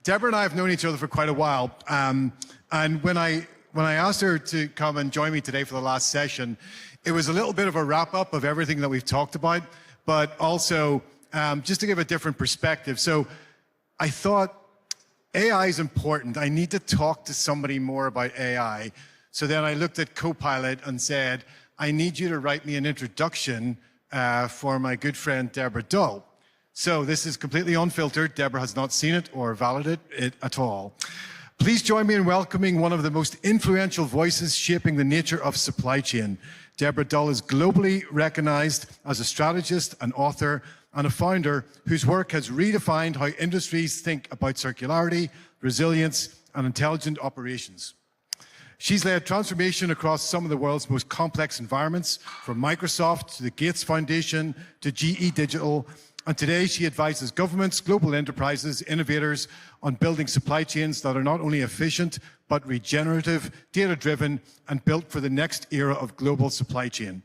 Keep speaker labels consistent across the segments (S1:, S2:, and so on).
S1: Deborah and I have known each other for quite a while. And when I asked her to come and join me today for the last session, it was a little bit of a wrap-up of everything that we've talked about, but also just to give a different perspective. So I thought AI is important. I need to talk to somebody more about AI. So then I looked at Copilot and said, I need you to write me an introduction for my good friend, Deborah Dull. So this is completely unfiltered. Deborah has not seen it or validated it at all. Please join me in welcoming one of the most influential voices shaping the nature of supply chain. Deborah Dull is globally recognized as a strategist, an author, and a founder whose work has redefined how industries think about circularity, resilience, and intelligent operations. She's led transformation across some of the world's most complex environments, from Microsoft to the Gates Foundation to GE Digital. And today she advises governments, global enterprises, innovators on building supply chains that are not only efficient, but regenerative, data-driven, and built for the next era of global supply chain.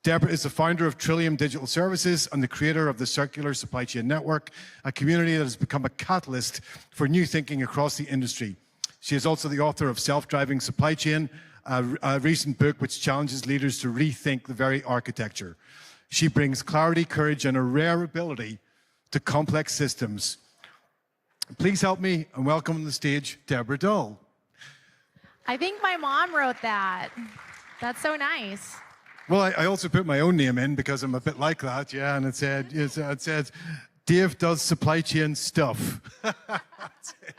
S1: Deborah is the founder of Trillium Digital Services and the creator of the Circular Supply Chain Network, a community that has become a catalyst for new thinking across the industry. She is also the author of Self-Driving Supply Chain, a recent book which challenges leaders to rethink the very architecture. She brings clarity, courage, and a rare ability to complex systems. Please help me and welcome on the stage, Deborah Dull.
S2: I think my mom wrote that. That's so nice.
S1: Well, I also put my own name in because I'm a bit like that, yeah, and it said, Dave does supply chain stuff. That's it.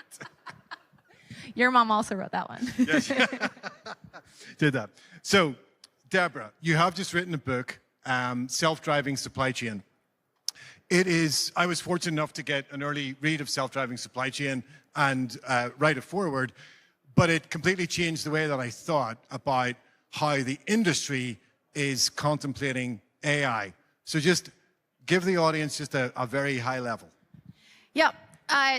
S2: Your mom also wrote that one.
S1: Yes, did that. So, Deborah, you have just written a book, Self-Driving Supply Chain. I was fortunate enough to get an early read of Self-Driving Supply Chain and write a foreword, but it completely changed the way that I thought about how the industry is contemplating AI. So just give the audience just a very high level.
S2: Yep.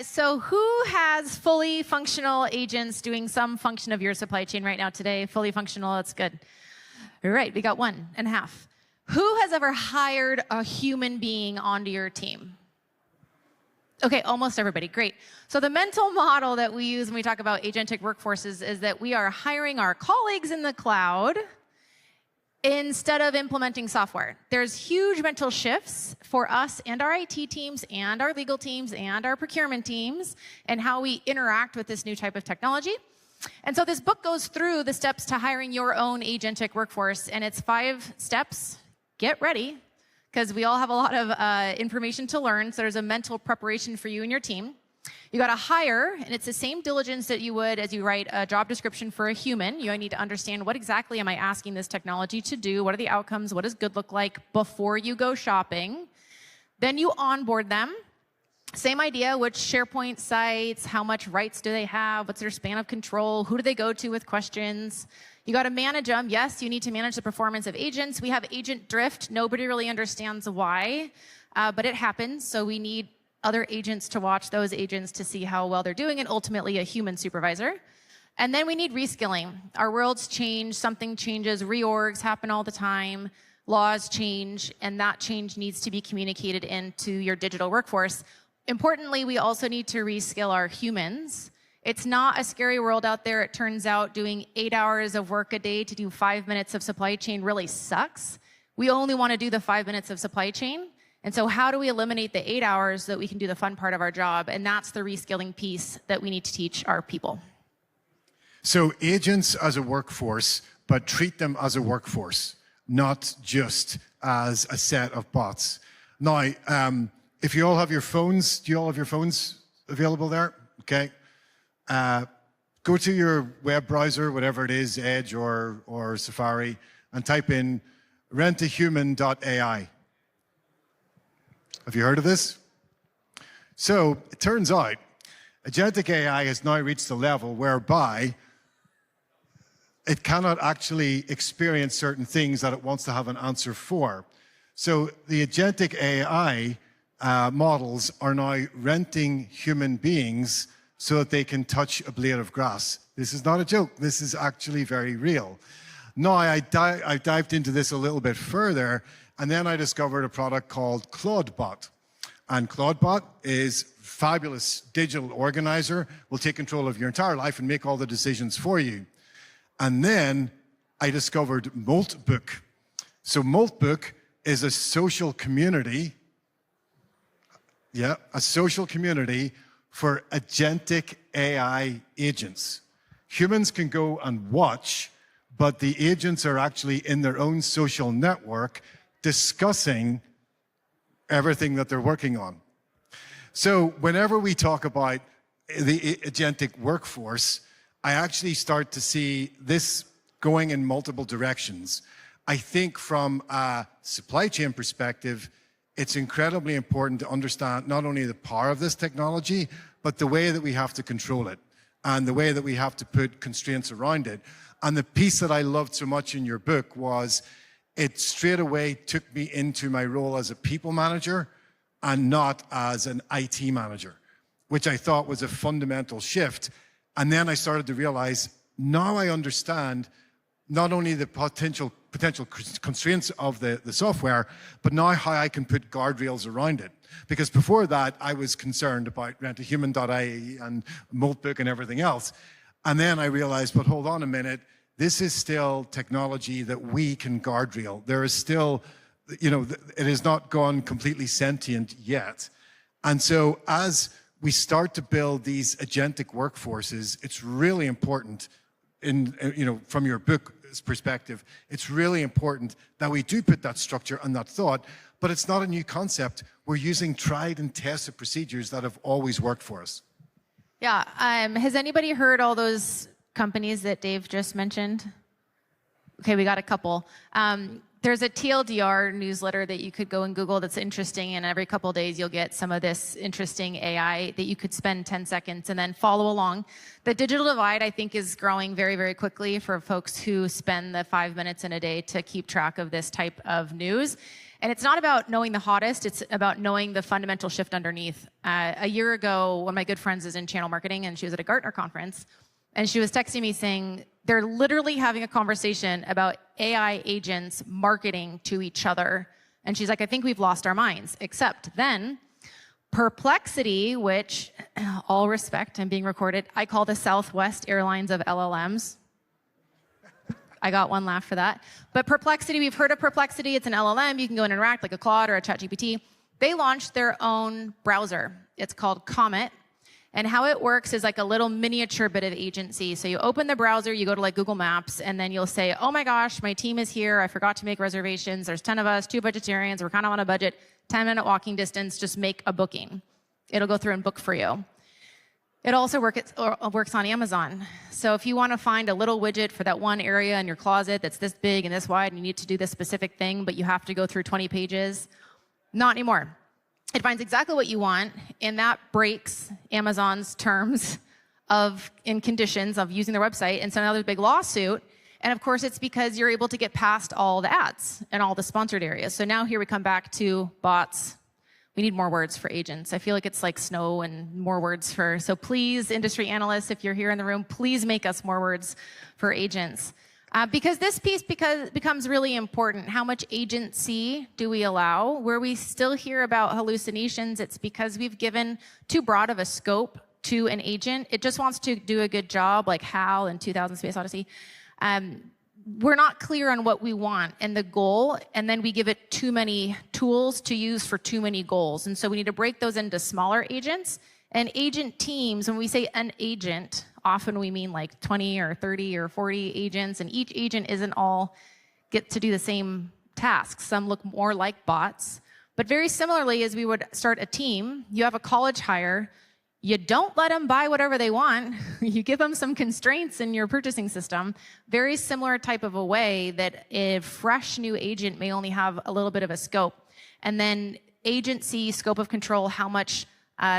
S2: So who has fully functional agents doing some function of your supply chain right now today? Fully functional, that's good. All right, we got 1.5. Who has ever hired a human being onto your team? Okay, almost everybody, great. So the mental model that we use when we talk about agentic workforces is that we are hiring our colleagues in the cloud instead of implementing software. There's huge mental shifts for us and our IT teams and our legal teams and our procurement teams and how we interact with this new type of technology. And so this book goes through the steps to hiring your own agentic workforce, and it's 5 steps. Get ready, because we all have a lot of information to learn, so there's a mental preparation for you and your team. You got to hire, and it's the same diligence that you would as you write a job description for a human. You need to understand, what exactly am I asking this technology to do? What are the outcomes? What does good look like before you go shopping? Then you onboard them. Same idea, which SharePoint sites, how much rights do they have? What's their span of control? Who do they go to with questions? You got to manage them. Yes, you need to manage the performance of agents. We have agent drift. Nobody really understands why, but it happens. So we need other agents to watch those agents to see how well they're doing, and ultimately a human supervisor. And then we need reskilling. Our world's change, something changes, reorgs happen all the time, laws change, and that change needs to be communicated into your digital workforce. Importantly, we also need to reskill our humans. It's not a scary world out there. It turns out doing 8 hours of work a day to do 5 minutes of supply chain really sucks. We only want to do the 5 minutes of supply chain. And so how do we eliminate the 8 hours so that we can do the fun part of our job? And that's the reskilling piece that we need to teach our people.
S1: So agents as a workforce, but treat them as a workforce, not just as a set of bots. Now, if you all have your phones, do you all have your phones available there? Okay. Go to your web browser, whatever it is, Edge or Safari, and type in rentahuman.ai. Have you heard of this? So it turns out agentic AI has now reached the level whereby it cannot actually experience certain things that it wants to have an answer for. So the agentic AI models are now renting human beings so that they can touch a blade of grass. This is not a joke. This is actually very real. Now, I dived into this a little bit further, and then I discovered a product called Claudebot. And Claudebot is fabulous digital organizer will take control of your entire life and make all the decisions for you. And then I discovered Moltbook. So Moltbook is a social community, a social community for agentic AI agents. Humans can go and watch, but the agents are actually in their own social network discussing everything that they're working on. So whenever we talk about the agentic workforce, I actually start to see this going in multiple directions. I think from a supply chain perspective, it's incredibly important to understand not only the power of this technology, but the way that we have to control it and the way that we have to put constraints around it. And the piece that I loved so much in your book was it straight away took me into my role as a people manager and not as an IT manager, which I thought was a fundamental shift. And then I started to realize, now I understand not only the potential constraints of the software, but now how I can put guardrails around it. Because before that, I was concerned about rentahuman.ie and Moltbook and everything else. And then I realized, but hold on a minute, this is still technology that we can guardrail. There is still, it has not gone completely sentient yet. And so as we start to build these agentic workforces, it's really important from your book's perspective, it's really important that we do put that structure and that thought, but it's not a new concept. We're using tried and tested procedures that have always worked for us.
S2: Yeah. Has anybody heard all those companies that Dave just mentioned? Okay, we got a couple. There's a TLDR newsletter that you could go and Google that's interesting, and every couple of days you'll get some of this interesting AI that you could spend 10 seconds and then follow along. The digital divide, I think, is growing very, very quickly for folks who spend the 5 minutes in a day to keep track of this type of news. And it's not about knowing the hottest, it's about knowing the fundamental shift underneath. A year ago, one of my good friends is in channel marketing, and she was at a Gartner conference, and she was texting me saying, they're literally having a conversation about AI agents marketing to each other. And she's like, I think we've lost our minds. Except then, Perplexity, which, all respect, I'm being recorded, I call the Southwest Airlines of LLMs. I got one laugh for that. But Perplexity, we've heard of Perplexity. It's an LLM. You can go and interact like a Claude or a ChatGPT. They launched their own browser. It's called Comet. And how it works is like a little miniature bit of agency. So you open the browser, you go to like Google Maps, and then you'll say, oh my gosh, my team is here. I forgot to make reservations. There's 10 of us, 2 vegetarians. We're kind of on a budget, 10-minute walking distance. Just make a booking. It'll go through and book for you. It also works on Amazon. So if you want to find a little widget for that one area in your closet that's this big and this wide, and you need to do this specific thing, but you have to go through 20 pages, not anymore. It finds exactly what you want, and that breaks Amazon's terms and conditions of using their website. And so now there's a big lawsuit. And of course, it's because you're able to get past all the ads and all the sponsored areas. So now here we come back to bots. We need more words for agents. I feel like it's like snow and more words for, so please, industry analysts, if you're here in the room, please make us more words for agents. Because this piece becomes really important. How much agency do we allow? Where we still hear about hallucinations, it's because we've given too broad of a scope to an agent. It just wants to do a good job, like HAL in 2000 Space Odyssey. We're not clear on what we want and the goal, and then we give it too many tools to use for too many goals. And so we need to break those into smaller agents. And agent teams, when we say an agent, often we mean like 20 or 30 or 40 agents, and each agent isn't all get to do the same tasks. Some look more like bots. But very similarly, as we would start a team, you have a college hire, you don't let them buy whatever they want. You give them some constraints in your purchasing system. Very similar type of a way that a fresh new agent may only have a little bit of a scope. And then agency, scope of control, how much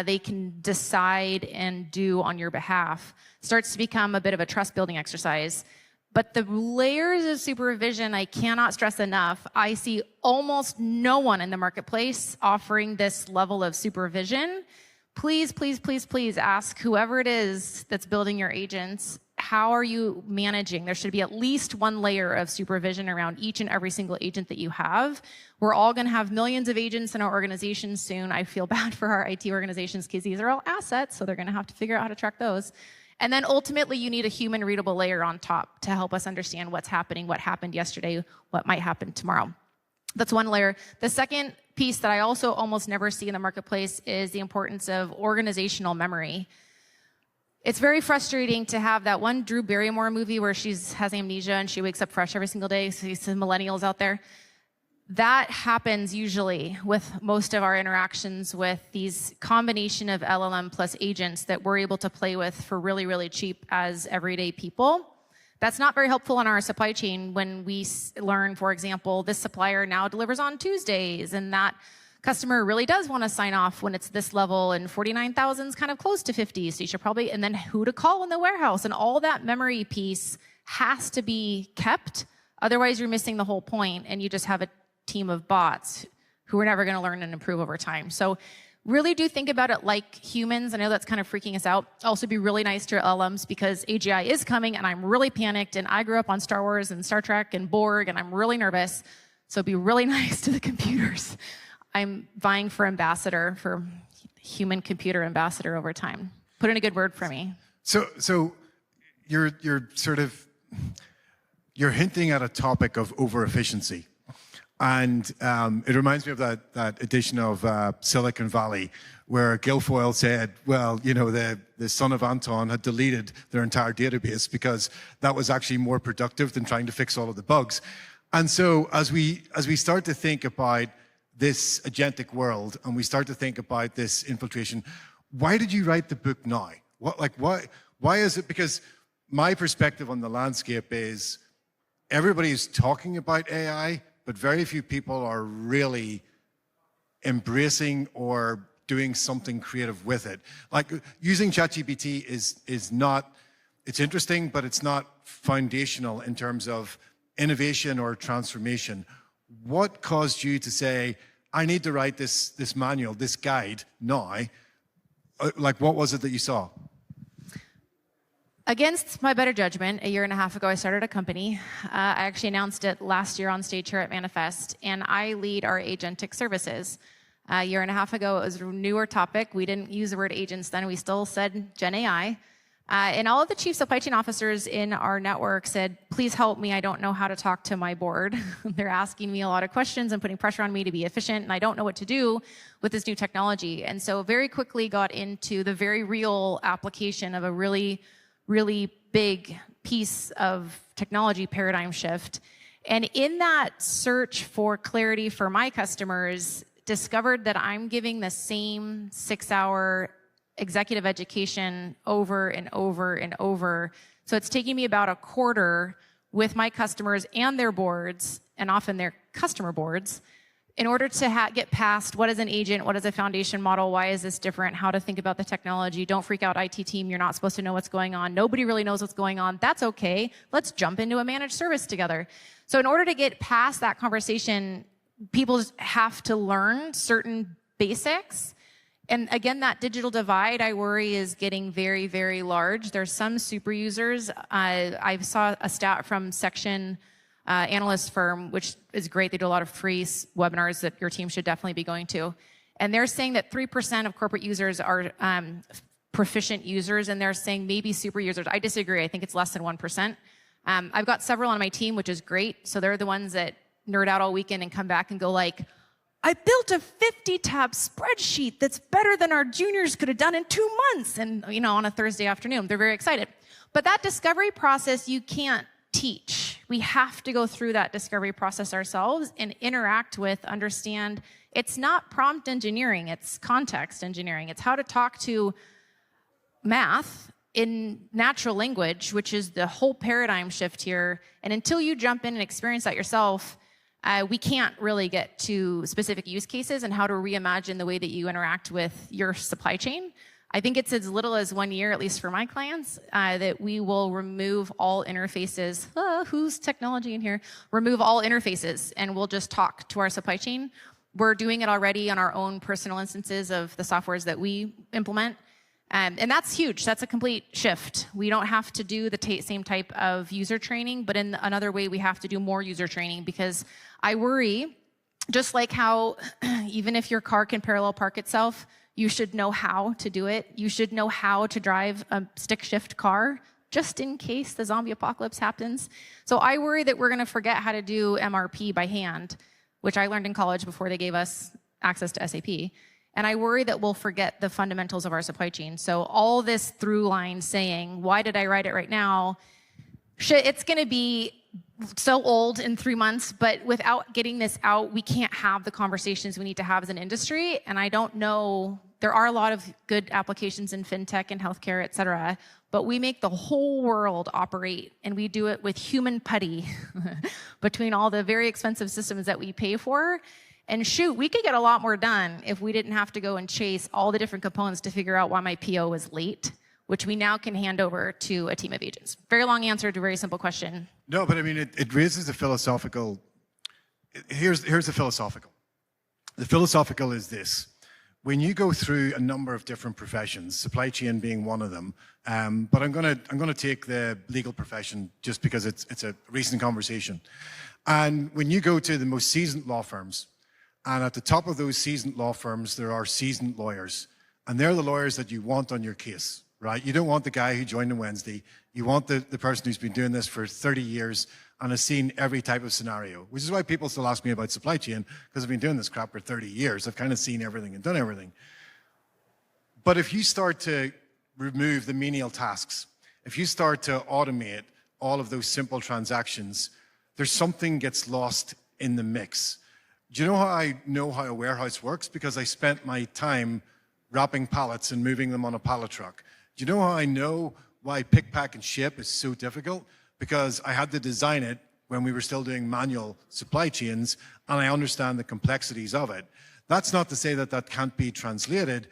S2: they can decide and do on your behalf starts to become a bit of a trust building exercise. But the layers of supervision, I cannot stress enough. I see almost no one in the marketplace offering this level of supervision. Please, please, please, please ask whoever it is that's building your agents, how are you managing? There should be at least one layer of supervision around each and every single agent that you have. We're all going to have millions of agents in our organizations soon. I feel bad for our IT organizations because these are all assets, so they're going to have to figure out how to track those. And then ultimately, you need a human readable layer on top to help us understand what's happening, what happened yesterday, what might happen tomorrow. That's one layer. The second piece that I also almost never see in the marketplace is the importance of organizational memory. It's very frustrating to have that one Drew Barrymore movie where she has amnesia and she wakes up fresh every single day. So you see millennials out there. That happens usually with most of our interactions with these combination of LLM plus agents that we're able to play with for really, really cheap as everyday people. That's not very helpful in our supply chain when we learn, for example, this supplier now delivers on Tuesdays, and that customer really does want to sign off when it's this level, and 49,000 is kind of close to 50, so you should probably, and then who to call in the warehouse, and all that memory piece has to be kept. Otherwise, you're missing the whole point, and you just have a team of bots who are never going to learn and improve over time. So really do think about it like humans. I know that's kind of freaking us out. Also be really nice to your LLMs because AGI is coming and I'm really panicked, and I grew up on Star Wars and Star Trek and Borg and I'm really nervous. So be really nice to the computers. I'm vying for ambassador, for human computer ambassador over time. Put in a good word for me.
S1: So you're hinting at a topic of over efficiency. And it reminds me of that edition of Silicon Valley where Guilfoyle said, well, you know, the son of Anton had deleted their entire database because that was actually more productive than trying to fix all of the bugs. And so as we start to think about this agentic world and we start to think about this infiltration, why did you write the book now? Why is it? Because my perspective on the landscape is everybody's talking about AI, but very few people are really embracing or doing something creative with it. Like using ChatGPT is not, it's interesting, but it's not foundational in terms of innovation or transformation. What caused you to say, I need to write this manual, this guide now? Like, what was it that you saw? Against my better judgment, a year and a half ago, I started a company. I actually announced it last year on stage here at Manifest, and I lead our agentic services. A year and a half ago, it was a newer topic. We didn't use the word agents then. We still said Gen AI. And all of the chief supply chain officers in our network said, please help me. I don't know how to talk to my board. They're asking me a lot of questions and putting pressure on me to be efficient, and I don't know what to do with this new technology. And so very quickly got into the very real application of a really big piece of technology paradigm shift. And in that search for clarity for my customers, discovered that I'm giving the same 6-hour executive education over and over and over. So it's taking me about a quarter with my customers and their boards, and often their customer boards, in order to get past what is an agent, what is a foundation model, why is this different, how to think about the technology. Don't freak out, IT team, you're not supposed to know what's going on. Nobody really knows what's going on. That's okay. Let's jump into a managed service together. So in order to get past that conversation, people just have to learn certain basics. And again, that digital divide, I worry, is getting very, very large. There's some super users. I saw a stat from Section analyst firm, which is great. They do a lot of free webinars that your team should definitely be going to. And they're saying that 3% of corporate users are proficient users, and they're saying maybe super users. I disagree. I think it's less than 1%. I've got several on my team, which is great. So they're the ones that nerd out all weekend and come back and go like, I built a 50-tab spreadsheet that's better than our juniors could have done in 2 months. And, you know, on a Thursday afternoon, they're very excited. But that discovery process, you can't teach. We have to go through that discovery process ourselves and interact with, understand. It's not prompt engineering, it's context engineering. It's how to talk to math in natural language, which is the whole paradigm shift here. And until you jump in and experience that yourself, we can't really get to specific use cases and how to reimagine the way that you interact with your supply chain. I think it's as little as 1 year, at least for my clients, that we will remove all interfaces. Who's technology in here? Remove all interfaces, and we'll just talk to our supply chain. We're doing it already on our own personal instances of the softwares that we implement.
S2: And that's huge. That's a complete shift. We don't have to do the same type of user training, but in another way, we have to do more user training, because I worry, just like how even if your car can parallel park itself, you should know how to do it. You should know how to drive a stick shift car, just in case the zombie apocalypse happens. So I worry that we're going to forget how to do MRP by hand, which I learned in college before they gave us access to SAP. And I worry that we'll forget the fundamentals of our supply chain. So all this through line saying, why did I write it right now? It's going to be so old in 3 months, but without getting this out, we can't have the conversations we need to have as an industry. And I don't know, there are a lot of good applications in fintech and healthcare, et cetera, but we make the whole world operate, and we do it with human putty between all the very expensive systems that we pay for. And shoot, we could get a lot more done if we didn't have to go and chase all the different components to figure out why my PO was late, which we now can hand over to a team of agents. Very long answer to a very simple question.
S1: No, but I mean, it raises a philosophical, here's the philosophical. The philosophical is this. When you go through a number of different professions, supply chain being one of them, but I'm gonna take the legal profession just because it's a recent conversation. And when you go to the most seasoned law firms, and at the top of those seasoned law firms, there are seasoned lawyers. And they're the lawyers that you want on your case, right? You don't want the guy who joined on Wednesday. You want the person who's been doing this for 30 years and has seen every type of scenario, which is why people still ask me about supply chain, because I've been doing this crap for 30 years. I've kind of seen everything and done everything. But if you start to remove the menial tasks, if you start to automate all of those simple transactions, there's something gets lost in the mix. Do you know how I know how a warehouse works? Because I spent my time wrapping pallets and moving them on a pallet truck. Do you know how I know why pick, pack, and ship is so difficult? Because I had to design it when we were still doing manual supply chains, and I understand the complexities of it. That's not to say that that can't be translated,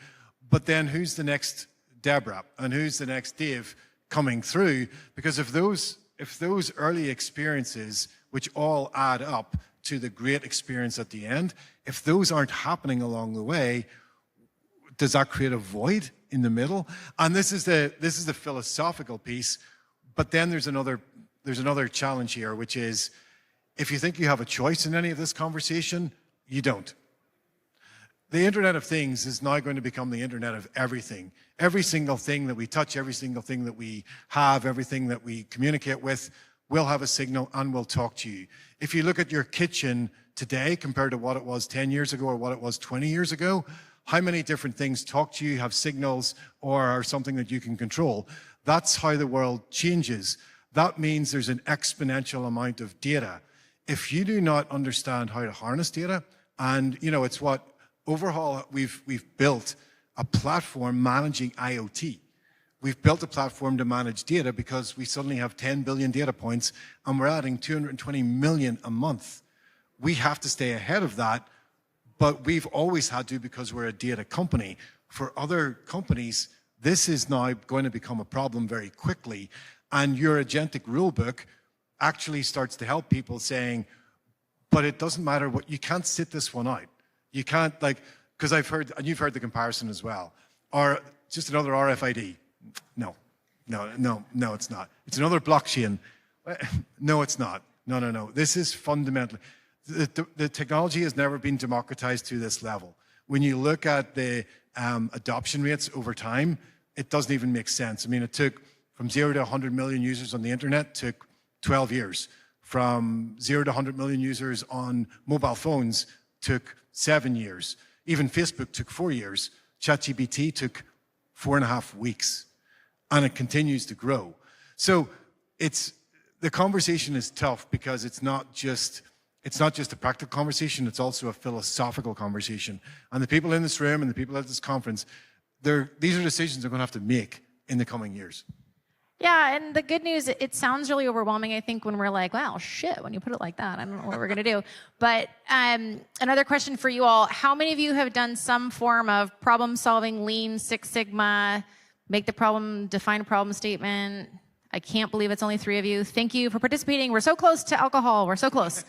S1: but then who's the next Deborah and who's the next Dave coming through? Because if those early experiences, which all add up to the great experience at the end, if those aren't happening along the way, does that create a void in the middle? And this is the philosophical piece. But then there's another challenge here, which is, if you think you have a choice in any of this conversation, you don't. The Internet of Things is now going to become the Internet of everything. Every single thing that we touch, every single thing that we have, everything that we communicate with will have a signal and will talk to you. If you look at your kitchen today compared to what it was 10 years ago or what it was 20 years ago, how many different things talk to you, have signals, or are something that you can control? That's how the world changes. That means there's an exponential amount of data. If you do not understand how to harness data, and it's what Overhaul, we've built a platform managing IoT. We've built a platform to manage data because we suddenly have 10 billion data points and we're adding 220 million a month. We have to stay ahead of that, but we've always had to because we're a data company. For other companies, this is now going to become a problem very quickly. And your agentic rulebook actually starts to help people saying, but it doesn't matter what, you can't sit this one out. You can't, because I've heard, and you've heard the comparison as well, or just another RFID. No, it's not. It's another blockchain. No, it's not. No. This is fundamentally, the technology has never been democratized to this level. When you look at the adoption rates over time, it doesn't even make sense. I mean, it took from 0 to 100 million users on the internet took 12 years. From 0 to 100 million users on mobile phones took 7 years. Even Facebook took 4 years. ChatGPT took 4.5 weeks. And it continues to grow. So the conversation is tough because it's not just a practical conversation, it's also a philosophical conversation. And the people in this room and the people at this conference, these are decisions they're going to have to make in the coming years.
S2: Yeah, and the good news, it sounds really overwhelming, I think, when we're like, wow, shit, when you put it like that, I don't know what we're going to do. But another question for you all, how many of you have done some form of problem-solving, Lean, Six Sigma, make the problem, define a problem statement? I can't believe it's only 3 of you. Thank you for participating. We're so close to alcohol. We're so close.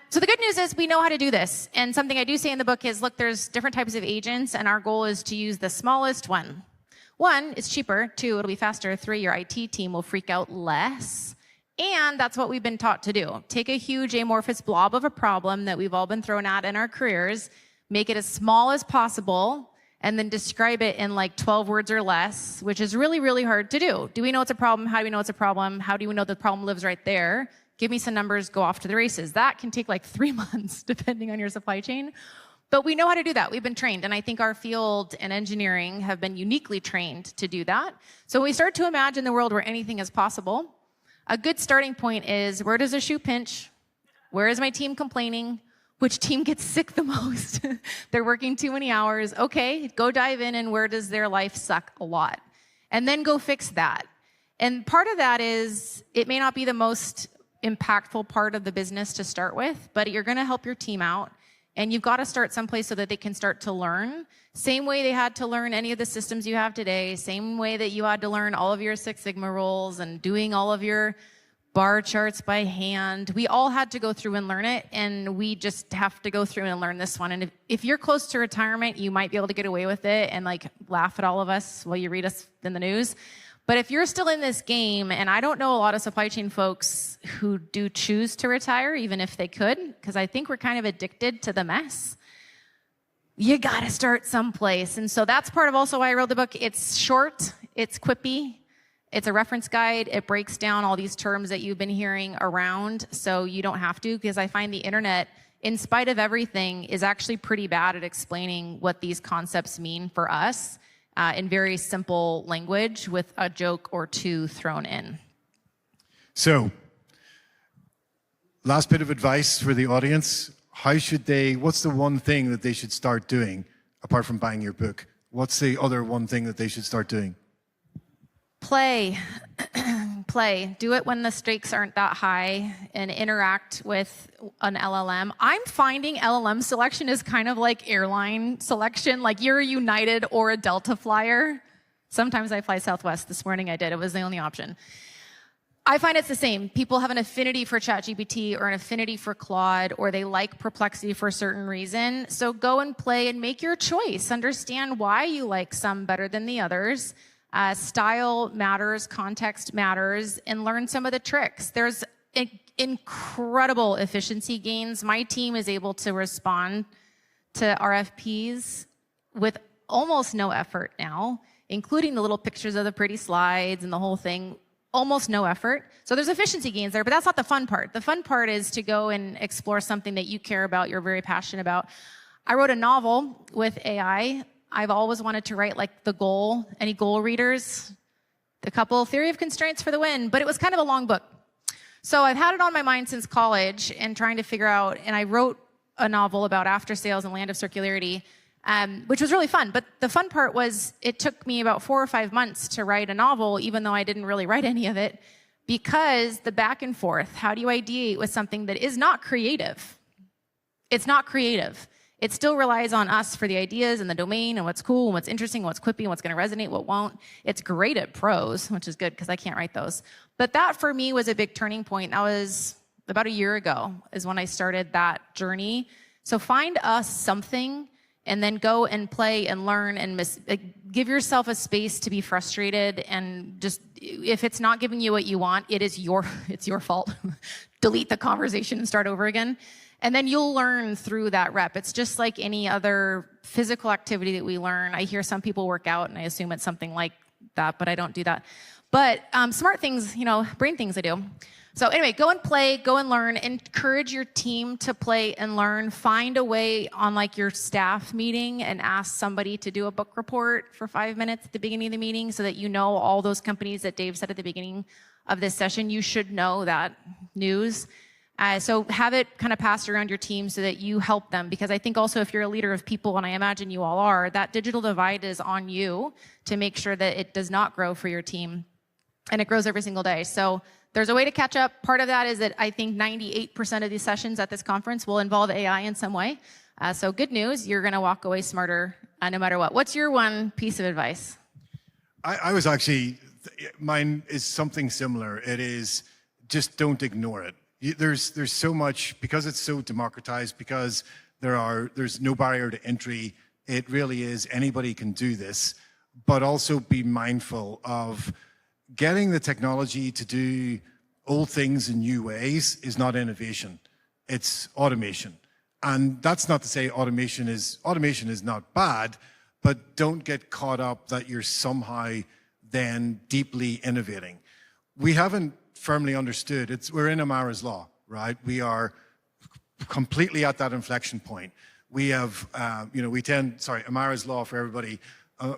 S2: So the good news is we know how to do this. And something I do say in the book is, look, there's different types of agents, and our goal is to use the smallest one. One, it's cheaper. Two, it'll be faster. Three, your IT team will freak out less. And that's what we've been taught to do. Take a huge amorphous blob of a problem that we've all been thrown at in our careers, make it as small as possible, and then describe it in like 12 words or less, which is really, really hard to do. Do we know it's a problem? How do we know it's a problem? How do we know the problem lives right there? Give me some numbers, go off to the races. That can take like 3 months, depending on your supply chain. But we know how to do that. We've been trained. And I think our field and engineering have been uniquely trained to do that. So when we start to imagine the world where anything is possible, a good starting point is, where does a shoe pinch? Where is my team complaining? Which team gets sick the most? They're working too many hours. Okay, go dive in, and where does their life suck a lot? And then go fix that. And part of that is, it may not be the most impactful part of the business to start with, but you're gonna help your team out. And you've got to start someplace so that they can start to learn. Same way they had to learn any of the systems you have today, same way that you had to learn all of your Six Sigma rules and doing all of your bar charts by hand. We all had to go through and learn it, and we just have to go through and learn this one. And if you're close to retirement, you might be able to get away with it and like laugh at all of us while you read us in the news. But if you're still in this game, and I don't know a lot of supply chain folks who do choose to retire, even if they could, because I think we're kind of addicted to the mess, you gotta start someplace. And so that's part of also why I wrote the book. It's short, it's quippy, it's a reference guide. It breaks down all these terms that you've been hearing around, so you don't have to, because I find the internet, in spite of everything, is actually pretty bad at explaining what these concepts mean for us. In very simple language with a joke or two thrown in.
S1: So, last bit of advice for the audience. What's the one thing that they should start doing apart from buying your book? What's the other one thing that they should start doing?
S2: Play. Play. Do it when the stakes aren't that high, and interact with an LLM. I'm finding LLM selection is kind of like airline selection, like you're a United or a Delta flyer. Sometimes I fly Southwest. This morning I did. It was the only option. I find it's the same. People have an affinity for ChatGPT or an affinity for Claude, or they like Perplexity for a certain reason. So go and play and make your choice. Understand why you like some better than the others. Style matters, context matters, and learn some of the tricks. There's incredible efficiency gains. My team is able to respond to RFPs with almost no effort now, including the little pictures of the pretty slides and the whole thing, almost no effort. So there's efficiency gains there, but that's not the fun part. The fun part is to go and explore something that you care about, you're very passionate about. I wrote a novel with AI. I've always wanted to write like The Goal. Any goal readers? The couple, Theory of Constraints for the win, but it was kind of a long book. So I've had it on my mind since college and trying to figure out, and I wrote a novel about after sales and land of circularity, which was really fun. But the fun part was it took me about 4 or 5 months to write a novel, even though I didn't really write any of it, because the back and forth, how do you ideate with something that is not creative? It's not creative. It still relies on us for the ideas and the domain and what's cool and what's interesting and what's quippy and what's going to resonate, what won't. It's great at prose, which is good because I can't write those. But that for me was a big turning point. That was about a year ago is when I started that journey. So find us something and then go and play and learn and give yourself a space to be frustrated, and just, if it's not giving you what you want, it's your fault. Delete the conversation and start over again. And then you'll learn through that rep. It's just like any other physical activity that we learn. I hear some people work out, and I assume it's something like that, but I don't do that. But smart things, brain things I do. So anyway, go and play, go and learn. Encourage your team to play and learn. Find a way on like your staff meeting and ask somebody to do a book report for 5 minutes at the beginning of the meeting, so that you know all those companies that Dave said at the beginning of this session. You should know that news. So have it kind of passed around your team so that you help them, because I think also if you're a leader of people, and I imagine you all are, that digital divide is on you to make sure that it does not grow for your team, and it grows every single day. So there's a way to catch up. Part of that is that I think 98% of these sessions at this conference will involve AI in some way. So good news, you're going to walk away smarter no matter what. What's your one piece of advice?
S1: Mine is something similar. It is just don't ignore it. There's so much, because it's so democratized, because there's no barrier to entry. It really is, anybody can do this. but also be mindful of getting the technology to do old things in new ways is not innovation. It's automation. And that's not to say automation is not bad, but don't get caught up that you're somehow then deeply innovating. We haven't firmly understood, we're in Amara's law, right? We are completely at that inflection point. We have, Amara's law for everybody.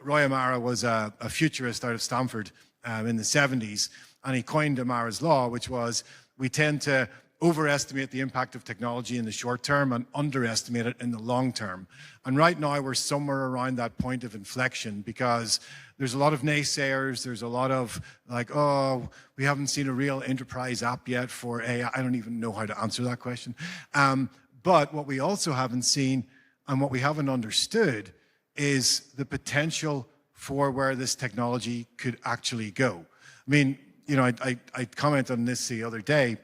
S1: Roy Amara was a futurist out of Stanford in the 70s, and he coined Amara's law, which was we tend to overestimate the impact of technology in the short term and underestimate it in the long term. And right now we're somewhere around that point of inflection because there's a lot of naysayers. There's a lot of like, oh, we haven't seen a real enterprise app yet for AI. I don't even know how to answer that question. But what we also haven't seen and what we haven't understood is the potential for where this technology could actually go. I mean, you know, I commented on this the other day.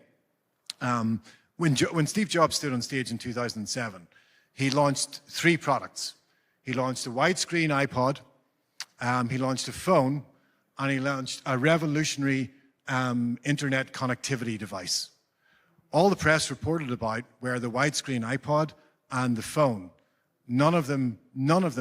S1: When Steve Jobs stood on stage in 2007, he launched 3 products. He launched a widescreen iPod, he launched a phone, and he launched a revolutionary internet connectivity device. All the press reported about were the widescreen iPod and the phone. None of them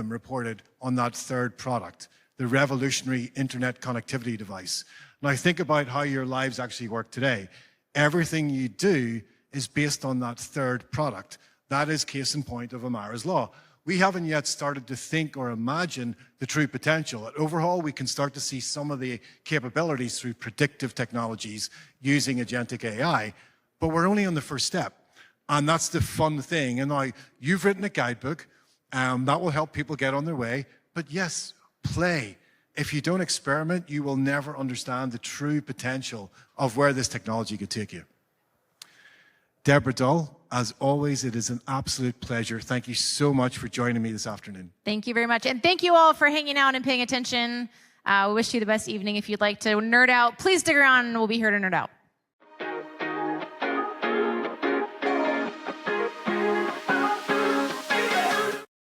S1: reported on that third product, the revolutionary internet connectivity device. Now think about how your lives actually work today. Everything you do is based on that third product. That is case in point of Amara's law. We haven't yet started to think or imagine the true potential. At Overhaul, we can start to see some of the capabilities through predictive technologies using agentic AI, but we're only on the first step. And that's the fun thing. And now you've written a guidebook that will help people get on their way. But yes, play. If you don't experiment, you will never understand the true potential of where this technology could take you. Deborah Dull, as always, it is an absolute pleasure. Thank you so much for joining me this afternoon.
S2: Thank you very much. And thank you all for hanging out and paying attention. We wish you the best evening. If you'd like to nerd out, please stick around and we'll be here to nerd out.